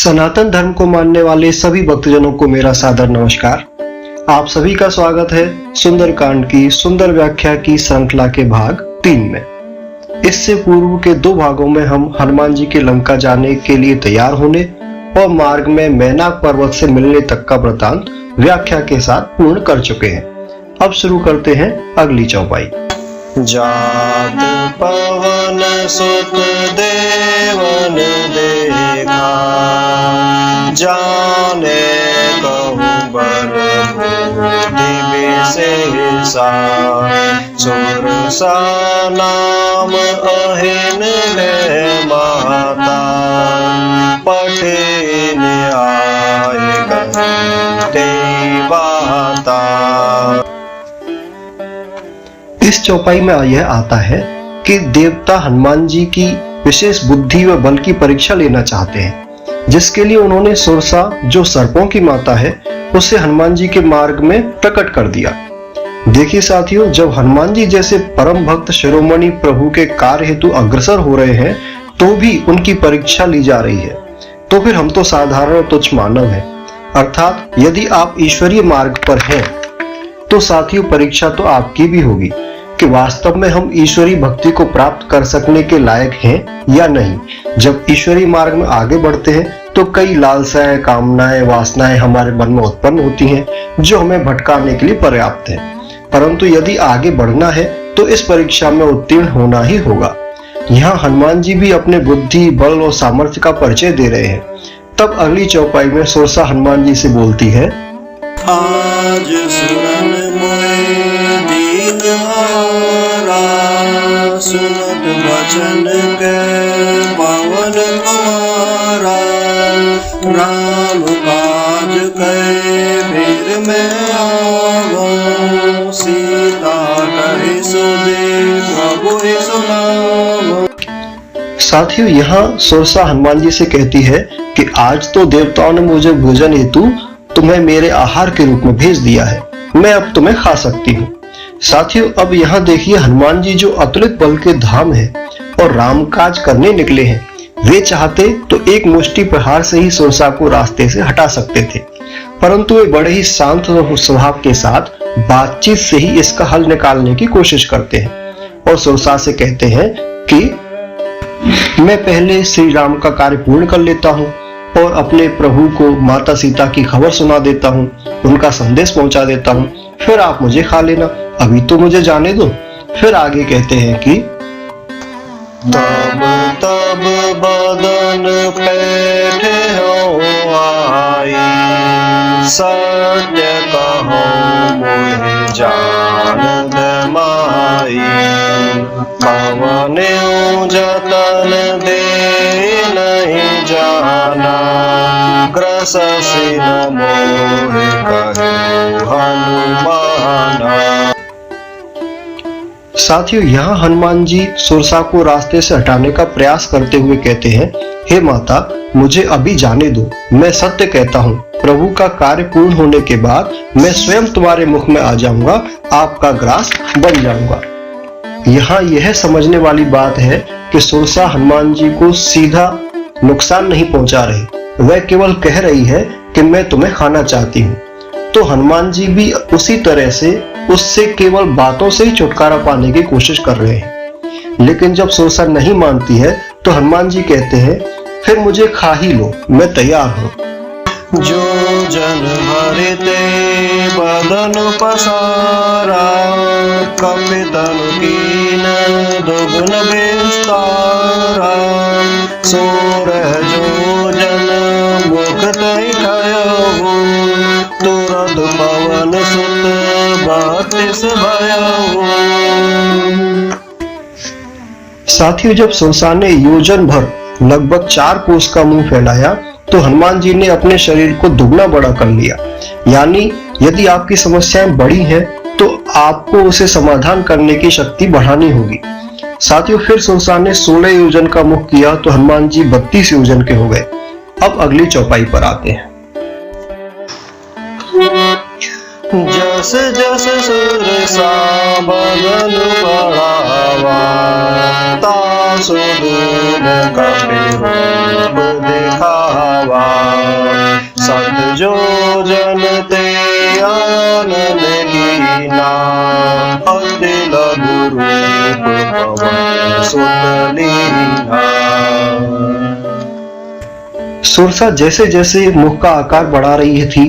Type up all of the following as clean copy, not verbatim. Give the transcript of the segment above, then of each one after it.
सनातन धर्म को मानने वाले सभी भक्तजनों को मेरा सादर नमस्कार। आप सभी का स्वागत है सुंदरकांड की सुंदर व्याख्या की श्रृंखला के भाग 3 में। इससे पूर्व के 2 भागों में हम हनुमान जी के लंका जाने के लिए तैयार होने और मार्ग में मैनाक पर्वत से मिलने तक का वृतांत व्याख्या के साथ पूर्ण कर चुके हैं। अब शुरू करते हैं अगली चौपाई। जात पवन सुत देवन देखा, जाने कहूँ बर बुद्धि विशेषा, सुरसा नाम अहिन ले माता, पठिन आय कहते बाता। इस चौपाई में यह आता है कि देवता हनुमान जी की विशेष बुद्धि व बल की परीक्षा लेना चाहते हैं, जिसके लिए उन्होंने सुरसा जो सर्पों की माता है उसे हनुमान जी के मार्ग में प्रकट कर दिया। देखिए साथियों, जब हनुमान जी जैसे परम भक्त शिरोमणि प्रभु के कार्य हेतु अग्रसर हो रहे हैं तो भी उनकी परीक्षा ली जा रही है, तो फिर हम तो साधारण तुच्छ मानव हैं। अर्थात यदि आप ईश्वरीय मार्ग पर हैं तो साथियों परीक्षा तो आपकी भी होगी कि वास्तव में हम ईश्वरीय भक्ति को प्राप्त कर सकने के लायक हैं या नहीं। जब ईश्वरीय मार्ग में आगे बढ़ते हैं तो कई लालसाएं, कामनाएं, वासनाएं हमारे मन में उत्पन्न होती हैं जो हमें भटकाने के लिए पर्याप्त है। परंतु यदि आगे बढ़ना है तो इस परीक्षा में उत्तीर्ण होना ही होगा। यहाँ हनुमान जी भी अपने बुद्धि, बल और सामर्थ्य का परिचय दे रहे हैं। तब अगली चौपाई में सुरसा हनुमान जी से बोलती है, आज सुनन मोय दीन हारा, सुनत वचन के पवन कुमारा, राम काज कै फिर में आवो, सीता कहि सुधि प्रभु सुनावो। साथियों यहाँ सुरसा हनुमान जी से कहती है कि आज तो देवताओं ने मुझे भोजन हेतु तुम्हें मेरे आहार के रूप में भेज दिया है, मैं अब तुम्हें खा सकती हूँ। साथियों अब यहाँ देखिए, हनुमान जी जो अतुलित बल के धाम है और रामकाज करने निकले हैं, वे चाहते तो एक मुष्टि प्रहार से ही सुरसा को रास्ते से हटा सकते थे, परंतु वे बड़े ही शांत स्वभाव के साथ बातचीत से ही इसका हल निकालने की कोशिश करते हैं और सुरसा से कहते हैं कि मैं पहले श्री राम का कार्य पूर्ण कर लेता हूँ और अपने प्रभु को माता सीता की खबर सुना देता हूँ, उनका संदेश पहुंचा देता हूँ, फिर आप मुझे खा लेना, अभी तो मुझे जाने दो। फिर आगे कहते हैं कि तब तब बदन पैठे हो आई, सत्य कहो मोहि जानत माई, कवने जतन दे नहीं जाना, ग्रसिन मोहि कहु हनुमाना। साथियों यहाँ हनुमान जी सुरसा को रास्ते से हटाने का प्रयास करते हुए कहते हैं, हे माता मुझे अभी जाने दो, मैं सत्य कहता हूँ, प्रभु का कार्य पूर्ण होने के बाद मैं स्वयं तुम्हारे मुख में आ जाऊंगा, आपका ग्रास बन जाऊंगा। यहाँ यह समझने वाली बात है कि सुरसा हनुमान जी को सीधा नुकसान नहीं पहुंचा रही, वह केवल कह रही है कि मैं तुम्हें खाना चाहती हूँ। तो हनुमान जी भी उसी तरह से उससे केवल बातों से ही छुटकारा पाने की कोशिश कर रहे हैं। लेकिन जब सुरसा नहीं मानती है तो हनुमान जी कहते हैं, फिर मुझे खा ही लो, मैं तैयार हूँ। जो जन हरिते बदन पसारा, कपितन कीन दुगुन विस्तारा, सोरह जो जन मुख तै खयहु, तुरंत पवन सुत बत्तीस भयहु। साथियों जब सुरसा ने योजन भर लगभग 4 कोस का मुंह फैलाया तो हनुमान जी ने अपने शरीर को दुगना बड़ा कर लिया। यानी यदि आपकी समस्याएं बड़ी हैं तो आपको उसे समाधान करने की शक्ति बढ़ानी होगी। साथियों फिर सुरसा ने 16 योजन का मुख किया तो हनुमान जी 32 योजन के हो गए। अब अगली चौपाई पर आते हैं। जस जस सुरसा बदन बढ़ावा, सुदूर कपि रूप दिखावा सत जो जन ते आनन कीना अति लघु रूप पवन सुत लीना। सुरसा जैसे जैसे मुख का आकार बढ़ा रही थी,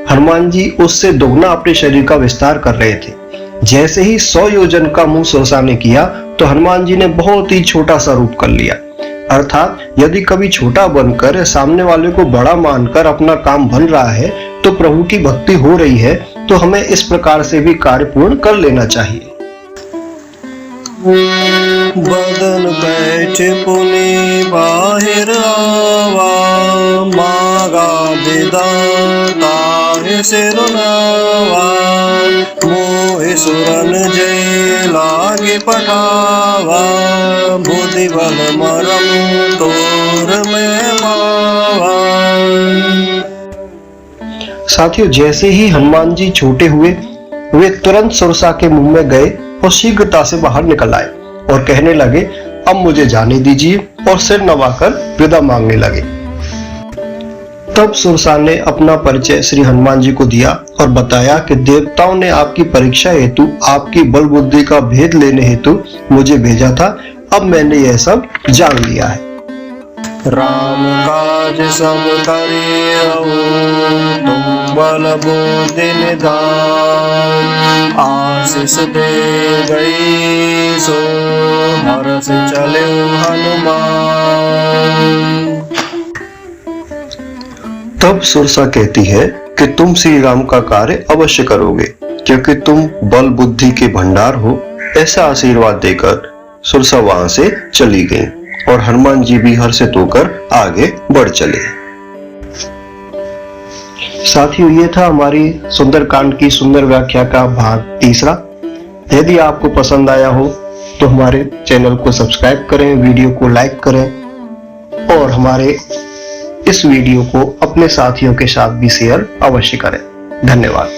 हनुमान जी उससे दोगुना अपने शरीर का विस्तार कर रहे थे। जैसे ही 100 योजन का मुंह सुरसा ने किया तो हनुमान जी ने बहुत ही छोटा सा रूप कर लिया। अर्थात यदि कभी छोटा बनकर सामने वाले को बड़ा मानकर अपना काम बन रहा है तो प्रभु की भक्ति हो रही है, तो हमें इस प्रकार से भी कार्य पूर्ण कर लेना चाहिए। बदन बैठ पुनि बाहिर आवा मागा दिदाता सिरुनावा मोहि सुरन जय लागे पठावा बुद्धि बल मरम तोर में पावा। साथियों, जैसे ही हनुमान जी छोटे हुए, वे तुरंत सुरसा के मुंह में गए और शीघ्रता से बाहर निकल आए और कहने लगे, अब मुझे जाने दीजिए, और सिर नवाकर विदा मांगने लगे। तब सुरसा ने अपना परिचय श्री हनुमान जी को दिया और बताया कि देवताओं ने आपकी परीक्षा हेतु, आपकी बल बुद्धि का भेद लेने हेतु मुझे भेजा था। अब मैंने यह सब जान लिया है। राम काज सब करियो तुम बल बुद्धि निधान आशीष दे गई सो हर्ष चले हनुमान। तब सुरसा कहती है कि तुम श्री राम का कार्य अवश्य करोगे, क्योंकि तुम बल बुद्धि के भंडार हो। ऐसा आशीर्वाद देकर सुरसा वहां से चली गई और हनुमान जी भी हर्षित होकर आगे बढ़ चले। साथियों, ये था हमारी सुंदरकांड की सुंदर व्याख्या का भाग 3। यदि आपको पसंद आया हो तो हमारे चैनल को सब्सक्राइब करें, वीडियो को लाइक करें और हमारे इस वीडियो को अपने साथियों के साथ भी शेयर अवश्य करें। धन्यवाद।